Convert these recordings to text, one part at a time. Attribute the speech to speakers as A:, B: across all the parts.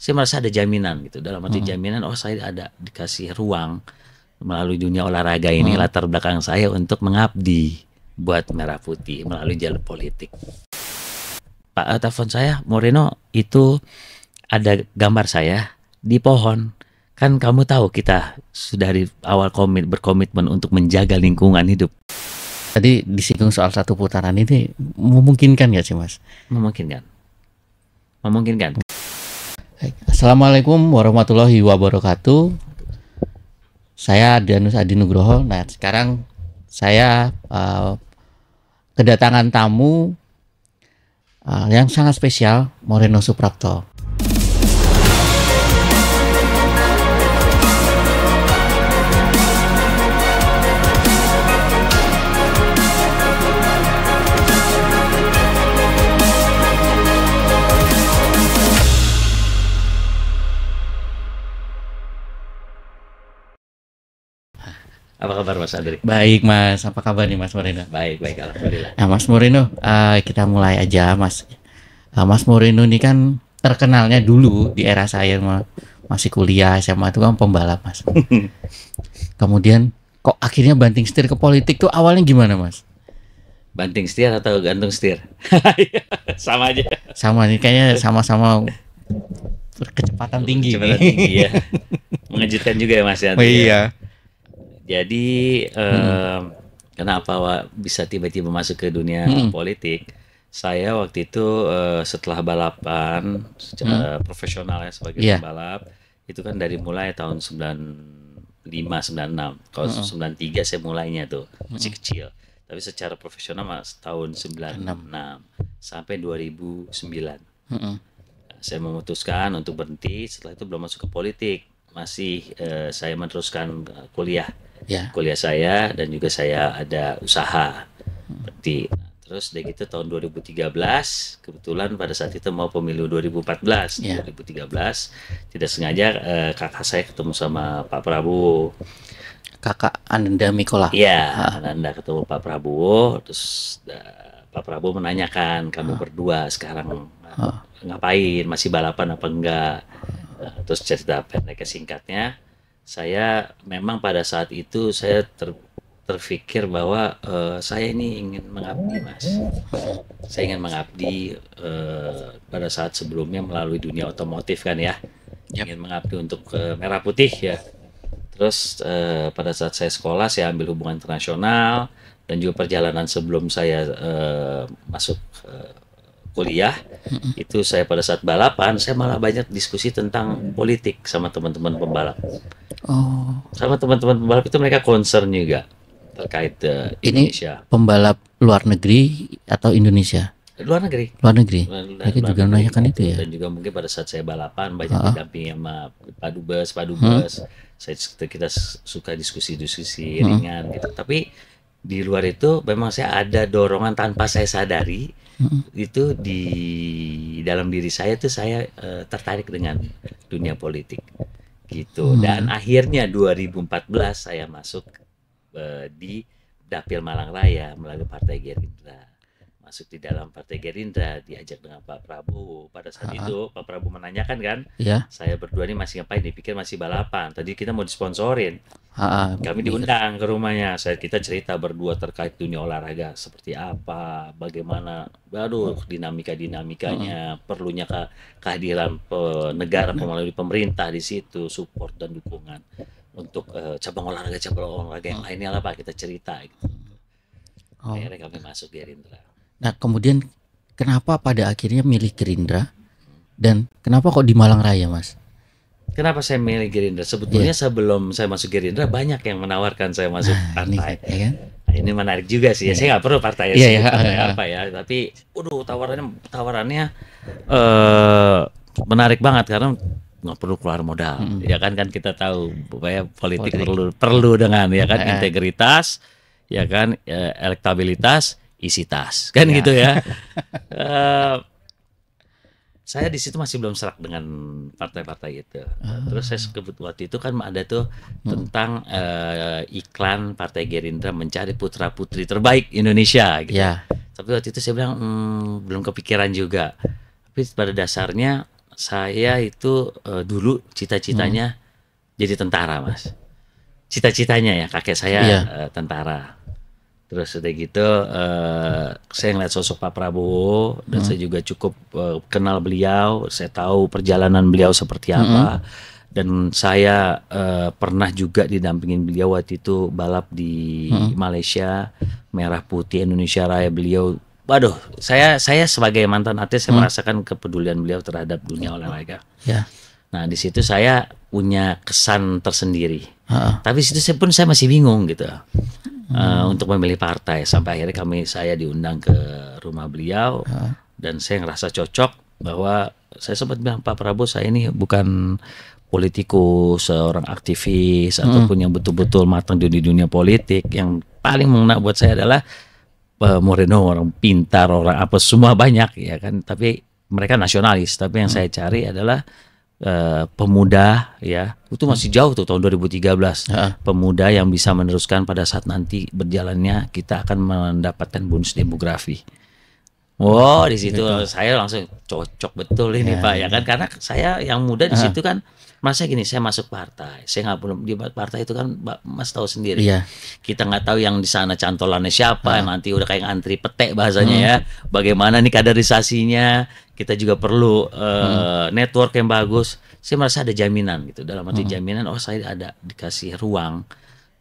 A: saya merasa ada jaminan gitu, dalam arti jaminan, oh saya ada dikasih ruang melalui dunia olahraga ini, latar belakang saya untuk mengabdi buat Merah Putih melalui jalur politik. Pak, telepon saya, Moreno, itu ada gambar saya di pohon. Kan kamu tahu kita sudah dari awal berkomitmen untuk menjaga lingkungan hidup.
B: Tadi disinggung soal satu putaran ini, memungkinkan nggak sih Mas?
A: Memungkinkan. Memungkinkan.
B: Assalamualaikum warahmatullahi wabarakatuh. Saya Danus Adi Nugroho. Nah, sekarang saya kedatangan tamu yang sangat spesial, Moreno Suprapto.
A: Apa kabar Mas Andri?
B: Baik Mas, apa kabar nih Mas Moreno?
A: Baik, alhamdulillah.
B: Nah Mas Moreno, kita mulai aja Mas. Mas Moreno ini kan terkenalnya dulu di era saya masih kuliah SMA itu kan pembalap Mas. Kemudian kok akhirnya banting setir ke politik tuh awalnya gimana Mas?
A: Banting setir atau gantung setir? Sama aja.
B: Sama nih, kayaknya sama-sama kecepatan tinggi.
A: Kecepatan tinggi ya. Mengejutkan juga ya Mas Andri.
B: Oh iya.
A: Jadi kenapa bisa tiba-tiba masuk ke dunia politik? Saya waktu itu setelah balapan secara profesional ya sebagai pembalap, itu kan dari mulai tahun 95, 96. Kalau 93 saya mulainya tuh masih kecil. Tapi secara profesional tahun 96 sampai 2009. Saya memutuskan untuk berhenti, setelah itu belum masuk ke politik. Masih saya meneruskan kuliah saya, dan juga saya ada usaha seperti. Terus dari itu tahun 2013 kebetulan pada saat itu mau pemilu 2014. 2013 tidak sengaja kakak saya ketemu sama Pak Prabowo.
B: Kakak Ananda Mikola.
A: Iya, Ananda ketemu Pak Prabowo, terus Pak Prabowo menanyakan, kamu berdua sekarang ngapain, masih balapan apa enggak? Terus cerita pendek singkatnya, saya memang pada saat itu saya terfikir bahwa saya ini ingin mengabdi Mas. Saya ingin mengabdi pada saat sebelumnya melalui dunia otomotif kan ya. Ingin mengabdi untuk Merah Putih ya. Terus pada saat saya sekolah saya ambil hubungan internasional, dan juga perjalanan sebelum saya masuk kuliah itu saya pada saat balapan saya malah banyak diskusi tentang politik sama teman-teman pembalap. Sama teman-teman pembalap itu mereka concern juga terkait Indonesia.
B: Ini pembalap luar negeri atau Indonesia?
A: Luar negeri.
B: Luar negeri. Mereka juga menanyakan itu ya.
A: Dan juga mungkin pada saat saya balapan banyak didampingi sama Pak Dubes. Kita suka diskusi ringan gitu. Tapi di luar itu memang saya ada dorongan tanpa saya sadari. Itu di dalam diri saya tuh saya tertarik dengan dunia politik gitu. Dan akhirnya 2014 saya masuk di Dapil Malang Raya melalui Partai Gerindra. Masuk di dalam Partai Gerindra, diajak dengan Pak Prabowo. Pada saat itu Pak Prabowo menanyakan kan, saya berdua ini masih ngapain, dipikir masih balapan. Tadi kita mau disponsorin. Kami diundang ke rumahnya. Kita cerita berdua terkait dunia olahraga seperti apa, bagaimana, dinamikanya, perlunya kehadiran negara melalui pemerintah di situ, support dan dukungan untuk cabang olahraga yang lainnya lah Pak, kita cerita gitu. Akhirnya kami masuk Gerindra.
B: Nah kemudian kenapa pada akhirnya milih Gerindra, dan kenapa kok di Malang Raya Mas?
A: Kenapa saya milih Gerindra? Sebetulnya sebelum saya masuk Gerindra banyak yang menawarkan saya masuk partai. Ini menarik juga sih. Saya nggak perlu partai apa ya. Tapi, tawarannya menarik banget karena nggak perlu keluar modal. Ya kan kita tahu bahwa politik perlu dengan ya kan integritas, ya kan elektabilitas, isi tas kan gitu ya. Saya di situ masih belum serak dengan partai-partai itu. Terus saya waktu itu kan ada tuh tentang iklan Partai Gerindra mencari putra-putri terbaik Indonesia gitu. Tapi waktu itu saya bilang belum kepikiran juga. Tapi pada dasarnya saya itu dulu cita-citanya jadi tentara, Mas. Cita-citanya ya, kakek saya
B: Iya.
A: tentara. Terus udah gitu, saya ngeliat sosok Pak Prabowo dan saya juga cukup kenal beliau. Saya tahu perjalanan beliau seperti apa. Dan saya pernah juga didampingin beliau waktu itu balap di Malaysia, Merah Putih Indonesia Raya. Beliau, waduh, saya sebagai mantan atlet saya merasakan kepedulian beliau terhadap dunia olahraga.
B: Ya.
A: Nah, di situ saya punya kesan tersendiri. Tapi di situ saya masih bingung gitu. Untuk memilih partai, sampai akhirnya saya diundang ke rumah beliau dan saya ngerasa cocok, bahwa saya sempat bilang, Pak Prabowo, saya ini bukan politikus, seorang aktivis ataupun yang betul-betul matang di dunia politik. Yang paling mengena buat saya adalah Moreno, orang pintar, orang apa semua banyak ya kan, tapi mereka nasionalis. Tapi yang saya cari adalah pemuda, ya itu masih jauh tuh, tahun 2013, pemuda yang bisa meneruskan pada saat nanti berjalannya kita akan mendapatkan bonus demografi. Oh, di situ saya langsung cocok betul ini Pak, ya kan, karena saya yang muda di situ kan. Masa gini, saya masuk partai, saya nggak belum di partai itu kan, Mas tahu sendiri. Kita nggak tahu yang di sana cantolannya siapa, yang nanti udah kayak ngantri petek bahasanya ya. Bagaimana nih kaderisasinya? Kita juga perlu network yang bagus. Saya merasa ada jaminan gitu, dalam arti jaminan, oh saya ada dikasih ruang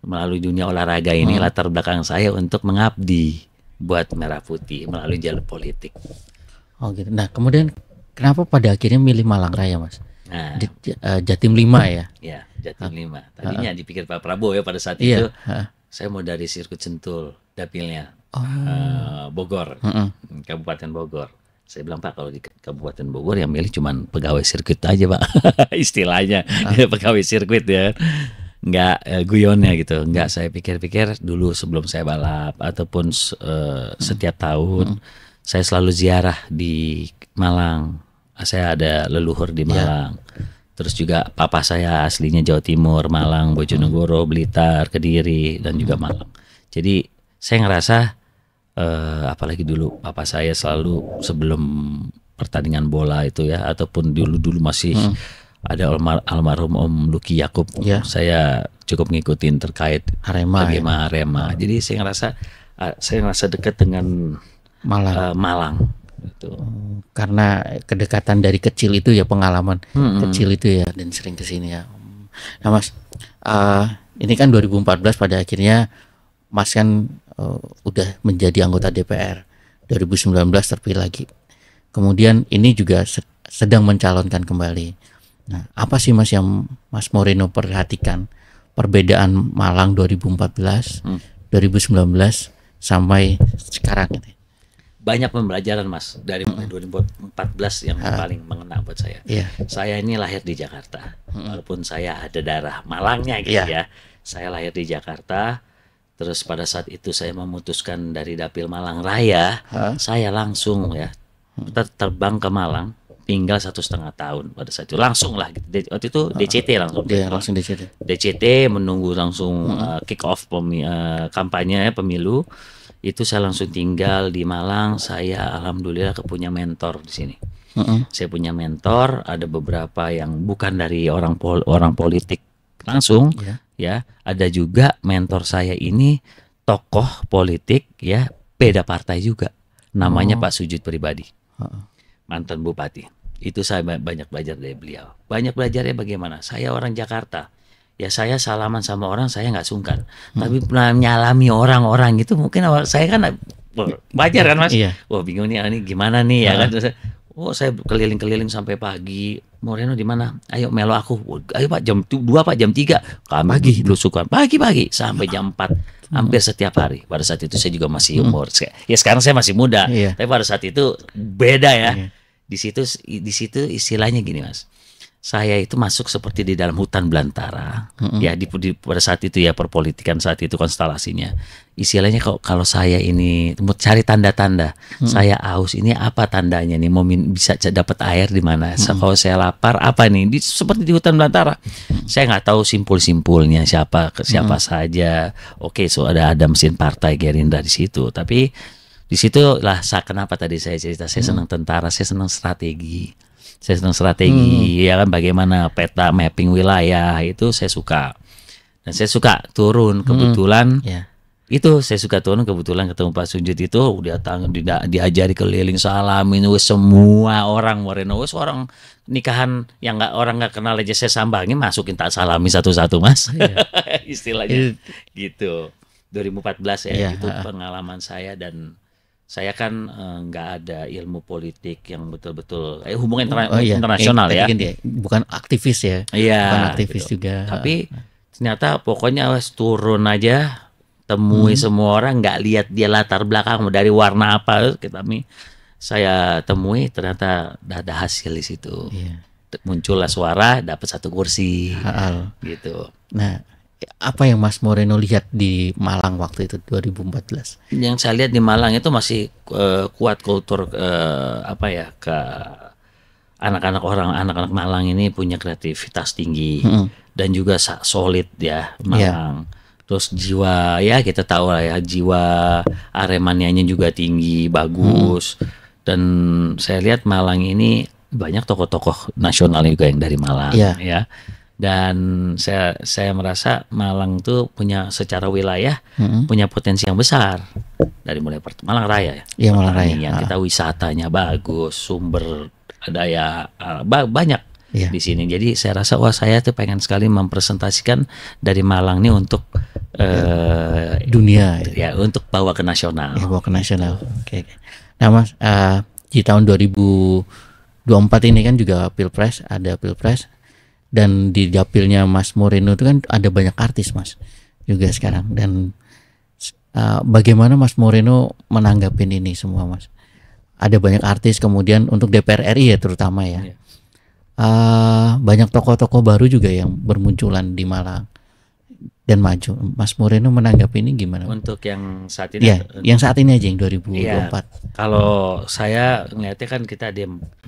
A: melalui dunia olahraga ini, latar belakang saya untuk mengabdi buat Merah Putih melalui jalur politik.
B: Oh gitu. Nah kemudian kenapa pada akhirnya milih Malang Raya, Mas?
A: Nah,
B: Jatim 5 ya?
A: Ya, Jatim 5. Tadinya dipikir Pak Prabowo ya pada saat itu. Saya mau dari sirkuit Sentul, dapilnya Bogor, Kabupaten Bogor. Saya bilang, Pak, kalau di Kabupaten Bogor yang milih cuman pegawai sirkuit aja, Pak. Istilahnya pegawai sirkuit ya. Nggak guyonnya gitu. Nggak, saya pikir-pikir dulu sebelum saya balap ataupun setiap tahun saya selalu ziarah di Malang. Saya ada leluhur di Malang. Terus juga papa saya aslinya Jawa Timur, Malang, Bojonegoro, Blitar, Kediri, dan juga Malang. Jadi saya ngerasa apalagi dulu papa saya selalu sebelum pertandingan bola itu ya, ataupun dulu masih ada almarhum Om Luki Yakub. Saya cukup ngikutin terkait
B: Arema.
A: Jadi saya ngerasa dekat dengan Malang. Gitu.
B: Karena kedekatan dari kecil itu ya, pengalaman kecil itu ya, dan sering kesini ya. Nah Mas, ini kan 2014 pada akhirnya Mas kan udah menjadi anggota DPR, 2019 terpilih lagi. Kemudian ini juga sedang mencalonkan kembali. Nah, apa sih Mas yang Mas Moreno perhatikan perbedaan Malang 2014, 2019 sampai sekarang ini?
A: Banyak pembelajaran Mas dari 2014 yang paling mengena buat saya. Saya ini lahir di Jakarta, walaupun saya ada darah Malangnya gitu ya. Saya lahir di Jakarta, terus pada saat itu saya memutuskan dari Dapil Malang Raya, saya langsung ya terbang ke Malang, tinggal 1,5 tahun pada saat itu, langsung lah gitu. Waktu itu DCT langsung.
B: Langsung DCT.
A: DCT menunggu langsung kick off kampanye pemilu. Itu saya langsung tinggal di Malang. Saya alhamdulillah punya mentor di sini. Saya punya mentor, ada beberapa yang bukan dari orang politik langsung, ya. Ada juga mentor saya ini tokoh politik ya, beda partai juga. Namanya Pak Sujud Pribadi, mantan bupati. Itu saya banyak belajar dari beliau. Banyak belajarnya bagaimana? Saya orang Jakarta. Ya saya salaman sama orang saya nggak sungkan, tapi menyalami orang-orang itu mungkin saya kan wajar kan Mas. Wah bingung nih, ini gimana nih ya kan. Saya keliling-keliling sampai pagi. Moreno di mana? Ayo melo aku. Ayo Pak, jam 2 Pak, jam 3. Kami belusukan pagi-pagi sampai jam 4. Hampir setiap hari. Pada saat itu saya juga masih umur. Ya sekarang saya masih muda. Tapi pada saat itu beda ya. Di situ istilahnya gini Mas. Saya itu masuk seperti di dalam hutan belantara, ya pada saat itu ya, perpolitikan saat itu konstelasinya. Istilahnya kalau saya ini mau cari tanda-tanda, saya aus, ini apa tandanya nih, mau bisa dapat air di mana? Kalau saya lapar apa nih? Seperti di hutan belantara. Saya nggak tahu simpul-simpulnya siapa saja. Oke, so ada mesin partai Gerindra di situ, tapi di situ lah kenapa tadi saya cerita saya senang tentara, saya senang strategi. Saya senang strategi, ya kan, bagaimana peta mapping wilayah itu saya suka. Dan saya suka turun kebetulan.
B: Ya.
A: Itu saya suka turun kebetulan ketemu Pak Sunjit itu udah diajari keliling salamin wes semua orang Moreno, wes orang nikahan yang orang nggak kenal aja saya sambangi, masukin tak salami satu-satu Mas. Istilahnya gitu. 2014 ya,
B: Iya,
A: itu pengalaman saya. Dan saya kan nggak ada ilmu politik yang betul-betul hubungan internasional ya.
B: Bukan aktivis ya.
A: Iya.
B: Bukan aktivis
A: gitu.
B: juga.
A: Tapi ternyata pokoknya wes turun aja, temui semua orang, nggak lihat dia latar belakang dari warna apa, saya temui, ternyata ada hasil di situ.
B: Iya.
A: Muncullah suara, dapat 1 kursi. Gitu.
B: Nah, apa yang Mas Moreno lihat di Malang waktu itu 2014?
A: Yang saya lihat di Malang itu masih kuat kultur ke anak-anak Malang ini punya kreativitas tinggi dan juga solid ya Malang. Terus jiwa, ya kita tahu lah ya, jiwa Aremanianya juga tinggi, bagus. Dan saya lihat Malang ini banyak tokoh-tokoh nasional juga yang dari Malang ya. Dan saya merasa Malang tuh punya secara wilayah punya potensi yang besar, dari mulai Malang Raya
B: ya, Malang Raya
A: yang kita wisatanya bagus, sumber daya banyak di sini. Jadi saya rasa saya tuh pengen sekali mempresentasikan dari Malang nih untuk
B: dunia
A: ya, untuk bawa ke nasional.
B: Ya, bawa ke nasional. Oke. Nah Mas, di tahun 2024 ini kan juga ada pilpres. Dan di dapilnya Mas Moreno itu kan ada banyak artis Mas juga sekarang. Dan bagaimana Mas Moreno menanggapin ini semua Mas? Ada banyak artis, kemudian untuk DPR RI ya terutama ya. Banyak tokoh-tokoh baru juga yang bermunculan di Malang dan maju. Mas Moreno menanggapi ini gimana?
A: Untuk yang saat ini?
B: Ya, yang saat ini aja yang 2024.
A: Ya, kalau saya ngeliatnya kan kita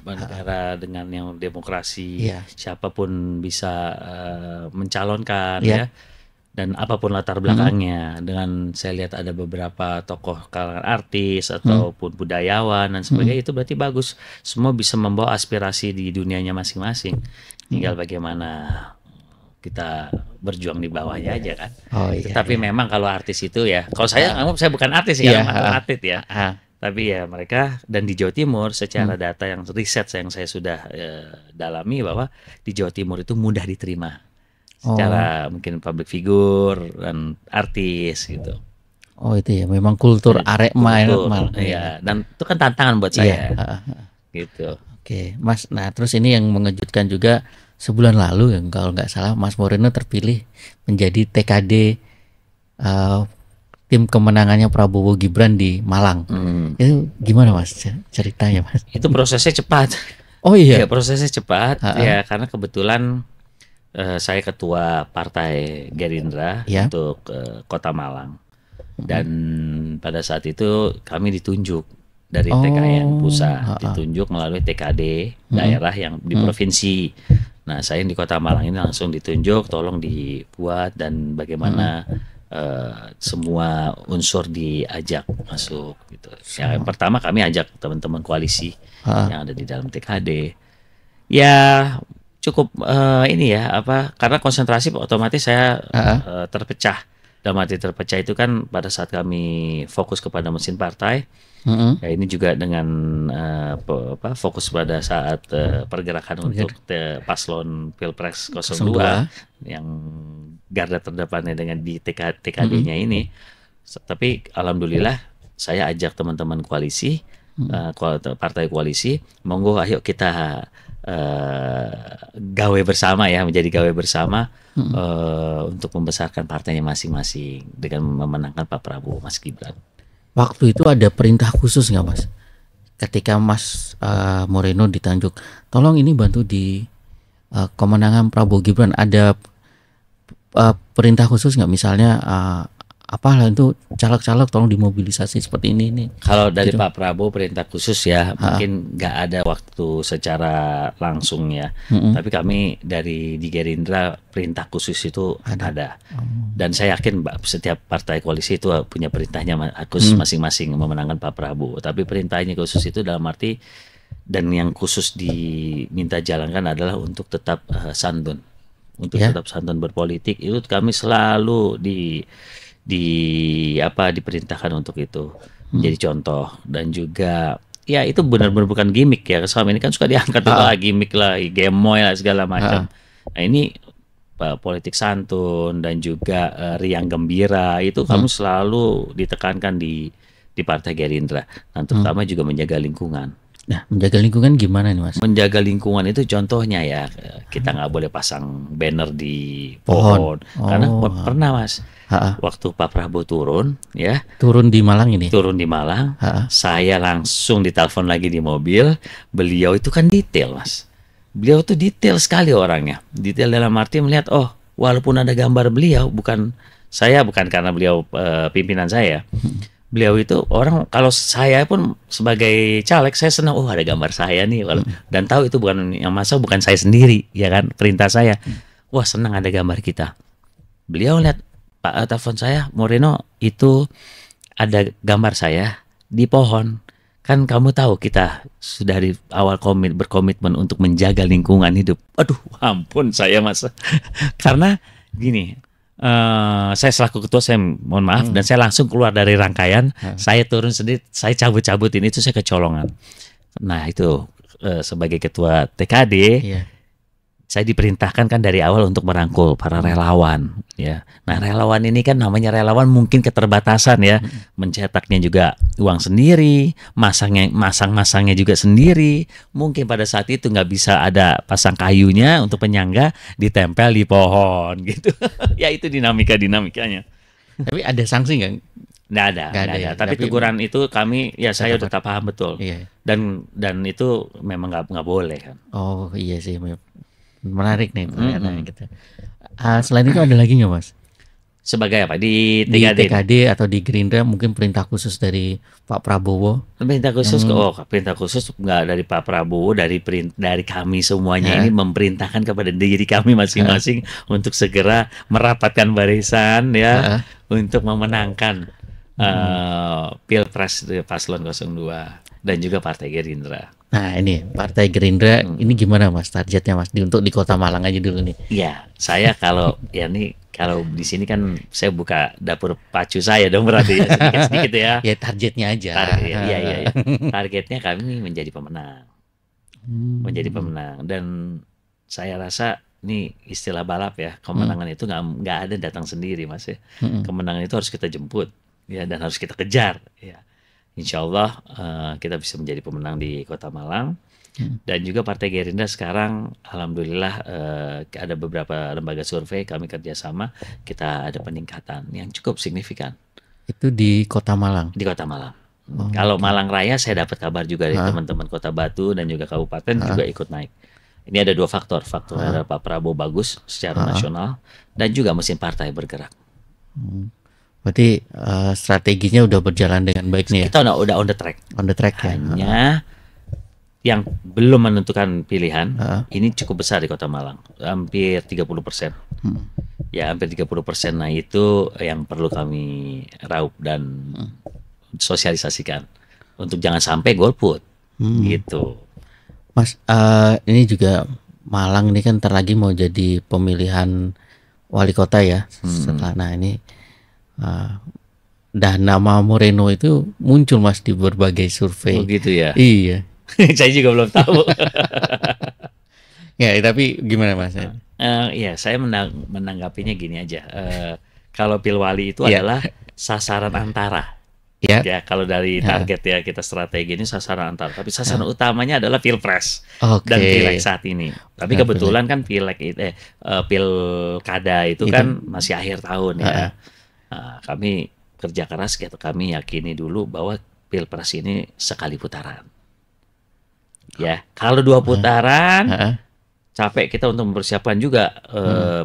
A: negara dengan yang demokrasi, siapapun bisa mencalonkan ya, dan apapun latar belakangnya. Dengan saya lihat ada beberapa tokoh kalangan artis ataupun budayawan dan sebagainya, itu berarti bagus. Semua bisa membawa aspirasi di dunianya masing-masing. Tinggal bagaimana kita berjuang di bawahnya aja kan. Tapi memang kalau artis itu ya, kalau saya bukan artis ya, atlet ya. Tapi ya mereka, dan di Jawa Timur secara data yang riset yang saya sudah dalami, bahwa di Jawa Timur itu mudah diterima secara mungkin public figure dan artis gitu.
B: Itu ya, memang kultur Arema
A: ya. Dan itu kan tantangan buat saya. Gitu.
B: Oke, Mas. Nah, terus ini yang mengejutkan juga, sebulan lalu yang kalau nggak salah Mas Moreno terpilih menjadi TKD tim kemenangannya Prabowo Gibran di Malang. Itu gimana Mas ceritanya Mas?
A: Itu prosesnya cepat. Ya, prosesnya cepat ya, karena kebetulan saya ketua partai Gerindra untuk Kota Malang. Dan pada saat itu kami ditunjuk dari TKN pusat, ditunjuk melalui TKD daerah yang di provinsi. Nah, saya di Kota Malang ini langsung ditunjuk, tolong dibuat dan bagaimana semua unsur diajak masuk gitu. Ya, yang pertama kami ajak teman-teman koalisi yang ada di dalam TKD. Ya cukup ini ya karena konsentrasi otomatis saya terpecah. Dalam arti terpecah itu kan pada saat kami fokus kepada mesin partai. Ya, ini juga dengan fokus pada saat pergerakan untuk paslon Pilpres 02 yang garda terdepannya dengan di TKD-nya ini. Tapi alhamdulillah saya ajak teman-teman koalisi, partai koalisi, monggo ayo kita gawe bersama ya, menjadi gawe bersama untuk membesarkan partainya masing-masing dengan memenangkan Pak Prabowo, Mas Gibran.
B: Waktu itu ada perintah khusus nggak Mas? Ketika Mas Moreno ditunjuk, tolong ini bantu di kemenangan Prabowo Gibran, ada perintah khusus nggak? Misalnya apalah itu caleg-caleg tolong dimobilisasi seperti ini.
A: Kalau dari Pak Prabowo perintah khusus ya, mungkin nggak ada waktu secara langsung ya. Tapi kami di Gerindra perintah khusus itu ada. Dan saya yakin setiap partai koalisi itu punya perintahnya khusus masing-masing memenangkan Pak Prabowo. Tapi perintahnya khusus itu dalam arti Dan yang khusus diminta jalankan adalah untuk tetap santun, untuk
B: Ya.
A: tetap santun berpolitik. Itu kami selalu di diperintahkan untuk itu menjadi contoh. Dan juga ya itu benar-benar bukan gimmick ya. Selama ini kan suka diangkat itu gimmick lah, gemoy lah segala macam. Nah ini politik santun dan juga riang gembira itu kami selalu ditekankan di Partai Gerindra. Nah terutama juga menjaga lingkungan.
B: Nah, menjaga lingkungan gimana nih Mas?
A: Menjaga lingkungan itu contohnya ya, kita nggak boleh pasang banner di pohon. Karena pernah Mas, waktu Pak Prabowo turun ya,
B: turun di Malang ini.
A: turun di Malang, saya langsung ditelepon lagi di mobil. Beliau itu kan detail Mas, beliau tuh detail sekali orangnya. Detail dalam arti melihat, oh walaupun ada gambar beliau, bukan karena beliau pimpinan saya. Beliau itu orang, kalau saya pun sebagai caleg saya senang, oh ada gambar saya nih, dan tahu itu bukan yang masuk, bukan saya sendiri ya kan, perintah saya. Wah senang ada gambar kita. Beliau lihat, Pak, telepon saya, Moreno itu ada gambar saya di pohon. Kan kamu tahu kita sudah di awal berkomitmen untuk menjaga lingkungan hidup. Aduh ampun saya Mas. Karena gini, saya selaku ketua, saya mohon maaf, dan saya langsung keluar dari rangkaian, saya turun sendiri, saya cabut-cabutin itu, saya kecolongan. Nah itu sebagai ketua TKD, saya diperintahkan kan dari awal untuk merangkul para relawan ya. Nah relawan ini kan namanya relawan mungkin keterbatasan ya, mencetaknya juga uang sendiri, masangnya juga sendiri. Mungkin pada saat itu nggak bisa ada pasang kayunya untuk penyangga, ditempel di pohon gitu. Ya itu dinamikanya.
B: Tapi ada sanksi nggak?
A: Nggak ada. Tapi teguran itu kami, ya saya udah paham betul.
B: Iya.
A: Dan itu memang nggak boleh kan.
B: Oh iya sih, menarik nih pernyataannya gitu. Selain itu ada lagi nggak Mas?
A: Sebagai apa?
B: Di TKD atau di Gerindra mungkin perintah khusus dari Pak Prabowo?
A: Perintah khusus perintah khusus nggak dari Pak Prabowo, dari kami semuanya ini memerintahkan kepada diri kami masing-masing untuk segera merapatkan barisan ya, untuk memenangkan Pilpres Paslon 02 dan juga Partai Gerindra.
B: Nah ini Partai Gerindra ini gimana Mas targetnya Mas untuk di Kota Malang aja dulu nih?
A: Iya, saya kalau di sini kan saya buka dapur pacu saya dong berarti ya, sedikit ya.
B: Ya targetnya aja.
A: Iya. Targetnya kami menjadi pemenang. Menjadi pemenang, dan saya rasa ini istilah balap ya, kemenangan itu nggak ada datang sendiri Mas ya. Kemenangan itu harus kita jemput ya, dan harus kita kejar ya. Insya Allah kita bisa menjadi pemenang di Kota Malang. Dan juga Partai Gerindra sekarang alhamdulillah ada beberapa lembaga survei kami kerjasama, kita ada peningkatan yang cukup signifikan.
B: Itu di Kota Malang?
A: Di Kota Malang. Kalau Malang Raya saya dapat kabar juga dari teman-teman Kota Batu dan juga kabupaten juga ikut naik. Ini ada dua faktor adalah Pak Prabowo bagus secara nasional, dan juga mesin partai bergerak.
B: Berarti strateginya udah berjalan dengan baik nih ya?
A: Kita udah on the track.
B: On the track ya.
A: Hanya yang belum menentukan pilihan, ini cukup besar di Kota Malang, hampir 30%. Ya hampir 30%. Nah itu yang perlu kami raup dan sosialisasikan untuk jangan sampai golput gitu.
B: Mas, ini juga Malang ini kan ntar lagi mau jadi pemilihan wali kota ya. Setelah ini dan nama Moreno itu muncul Mas di berbagai survei.
A: Oh gitu ya?
B: Iya.
A: Saya juga belum tahu.
B: Ya tapi gimana Mas?
A: Ya saya menanggapinya gini aja. Kalau Pilwali itu adalah sasaran antara. Ya kalau dari target ya kita strategi ini sasaran antara. Tapi sasaran utamanya adalah Pilpres dan Pileg saat ini. Tapi kebetulan kan Pilkada itu kan masih akhir tahun ya. Kami kerja keras, kami yakini dulu bahwa Pilpres ini sekali putaran. Ya, kalau 2 putaran capek kita untuk mempersiapkan juga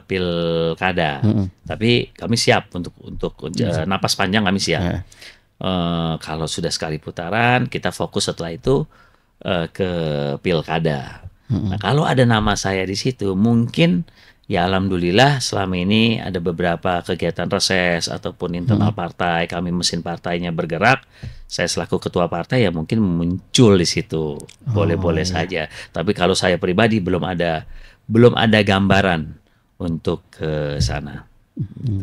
A: Pilkada. Tapi kami siap untuk napas panjang, kami siap. Kalau sudah sekali putaran, kita fokus setelah itu ke Pilkada. Nah, kalau ada nama saya di situ, mungkin Ya alhamdulillah selama ini ada beberapa kegiatan reses ataupun internal partai, kami mesin partainya bergerak. Saya selaku ketua partai ya mungkin muncul di situ. Boleh-boleh saja. Tapi kalau saya pribadi belum ada gambaran untuk ke sana.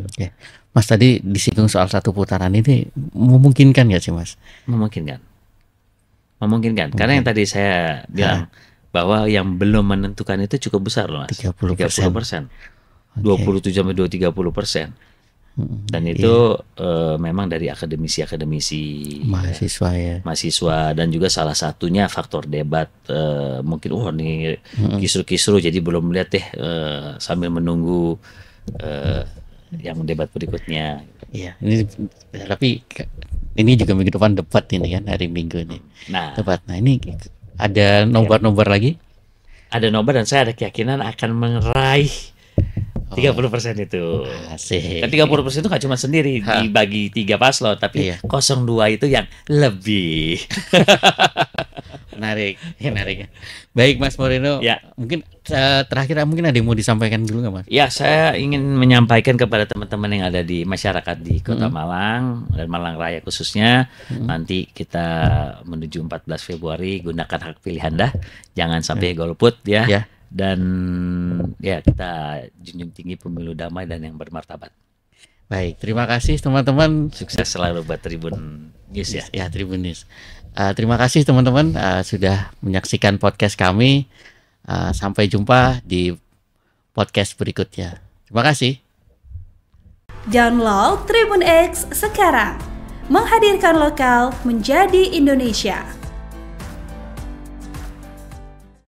B: Oke. Mas tadi disinggung soal 1 putaran ini memungkinkan nggak sih Mas?
A: Memungkinkan. Karena yang tadi saya bilang bahwa yang belum menentukan itu cukup besar loh Mas. 30%. 27-30%. Dan itu memang dari akademisi mahasiswa dan juga salah satunya faktor debat, mungkin nih kisru-kisru jadi belum lihat deh, sambil menunggu yang debat berikutnya.
B: Iya, tapi ini juga minggu depan debat ini kan, hari Minggu ini. Debat. Nah, ini ada nobar-nobar lagi?
A: Ada nobar dan saya ada keyakinan akan meraih 30% itu.
B: Asik.
A: Kan 30% itu nggak cuma sendiri dibagi 3 paslon, tapi 02 itu yang lebih.
B: Menarik. Baik Mas Moreno, mungkin terakhir mungkin ada yang mau disampaikan dulu nggak Mas?
A: Ya, saya ingin menyampaikan kepada teman-teman yang ada di masyarakat di Kota Malang dan Malang Raya khususnya, nanti kita menuju 14 Februari gunakan hak pilih Anda, jangan sampai golput ya. Dan ya kita junjung tinggi pemilu damai dan yang bermartabat.
B: Baik, terima kasih teman-teman.
A: Sukses selalu buat Tribun News ya.
B: Ya, Tribun News. Terima kasih teman-teman sudah menyaksikan podcast kami. Sampai jumpa di podcast berikutnya. Terima kasih.
C: Download Tribun X sekarang. Menghadirkan lokal menjadi Indonesia.